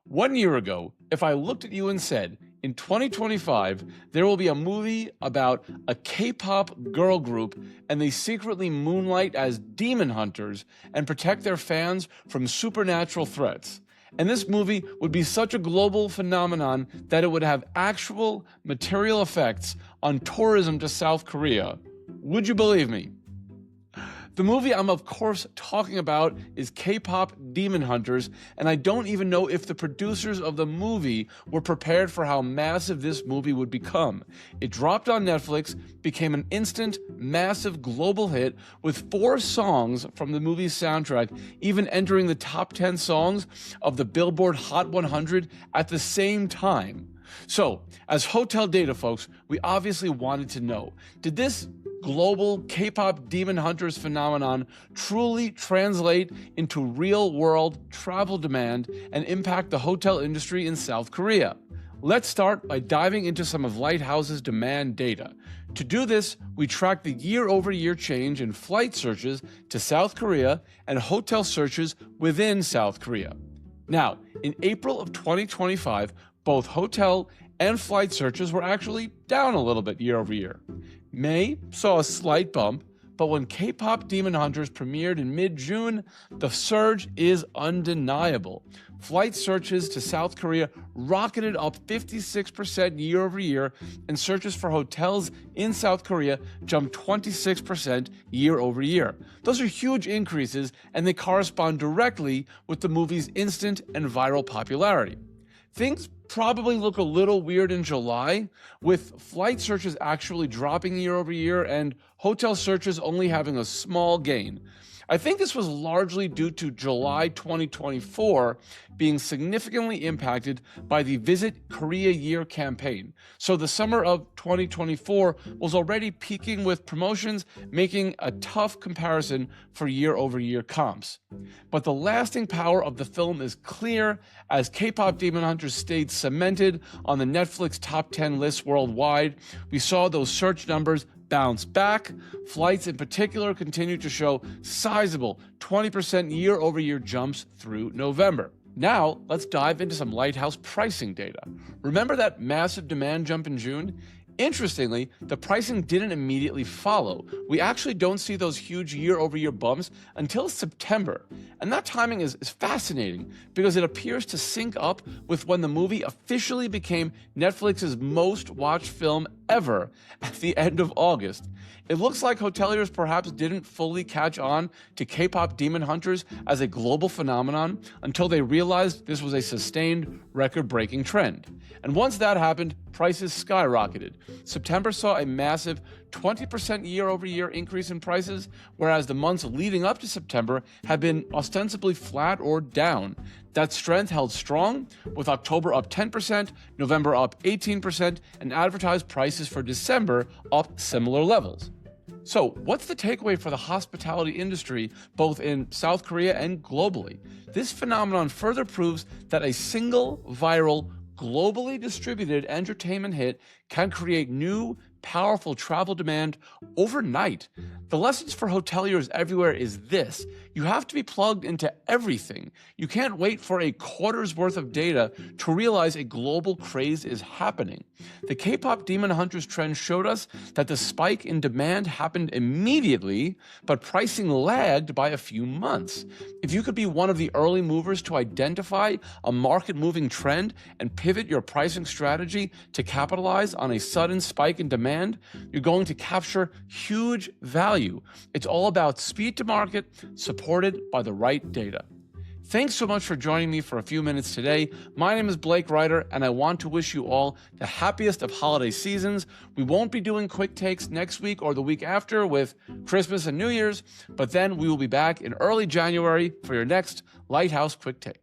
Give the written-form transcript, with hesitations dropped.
1 year ago, if I looked at you and said, in 2025, there will be a movie about a K-pop girl group and they secretly moonlight as demon hunters and protect their fans from supernatural threats. And this movie would be such a global phenomenon that it would have actual material effects on tourism to South Korea. Would you believe me? The movie I'm of course talking about is K-pop Demon Hunters, and I don't even know if the producers of the movie were prepared for how massive this movie would become. It dropped on Netflix, became an instant, massive global hit, with 4 songs from the movie's soundtrack even entering the top 10 songs of the Billboard Hot 100 at the same time. So, as hotel data folks, we obviously wanted to know, did this global K-pop Demon Hunters phenomenon truly translate into real-world travel demand and impact the hotel industry in South Korea? Let's start by diving into some of Lighthouse's demand data. To do this, we tracked the year-over-year change in flight searches to South Korea and hotel searches within South Korea. Now, in April of 2025, both hotel and flight searches were actually down a little bit year over year. May saw a slight bump, but when K-pop Demon Hunters premiered in mid-June, the surge is undeniable. Flight searches to South Korea rocketed up 56% year over year, and searches for hotels in South Korea jumped 26% year over year. Those are huge increases, and they correspond directly with the movie's instant and viral popularity. Things probably look a little weird in July, with flight searches actually dropping year over year and hotel searches only having a small gain. I think this was largely due to July 2024 being significantly impacted by the Visit Korea Year campaign. So the summer of 2024 was already peaking with promotions, making a tough comparison for year-over-year comps. But the lasting power of the film is clear as K-pop Demon Hunters stayed cemented on the Netflix top 10 lists worldwide. We saw those search numbers bounce back. Flights in particular continue to show sizable 20% year-over-year jumps through November. Now, let's dive into some Lighthouse pricing data. Remember that massive demand jump in June? Interestingly, the pricing didn't immediately follow. We actually don't see those huge year-over-year bumps until September. And that timing is fascinating because it appears to sync up with when the movie officially became Netflix's most watched film ever at the end of August. It looks like hoteliers perhaps didn't fully catch on to K-pop Demon Hunters as a global phenomenon until they realized this was a sustained, record-breaking trend. And once that happened, prices skyrocketed. September saw a massive 20% year-over-year increase in prices, whereas the months leading up to September had been ostensibly flat or down. That strength held strong, with October up 10%, November up 18%, and advertised prices for December up similar levels. So, what's the takeaway for the hospitality industry, both in South Korea and globally? This phenomenon further proves that a single viral, globally distributed entertainment hit can create new, powerful travel demand overnight. The lessons for hoteliers everywhere is this: you have to be plugged into everything. You can't wait for a quarter's worth of data to realize a global craze is happening. The K-pop Demon Hunters trend showed us that the spike in demand happened immediately, but pricing lagged by a few months. If you could be one of the early movers to identify a market-moving trend and pivot your pricing strategy to capitalize on a sudden spike in demand, you're going to capture huge value. It's all about speed to market, supported by the right data. Thanks so much for joining me for a few minutes today. My name is Blake Ryder, and I want to wish you all the happiest of holiday seasons. We won't be doing quick takes next week or the week after with Christmas and New Year's, but then we will be back in early January for your next Lighthouse Quick Take.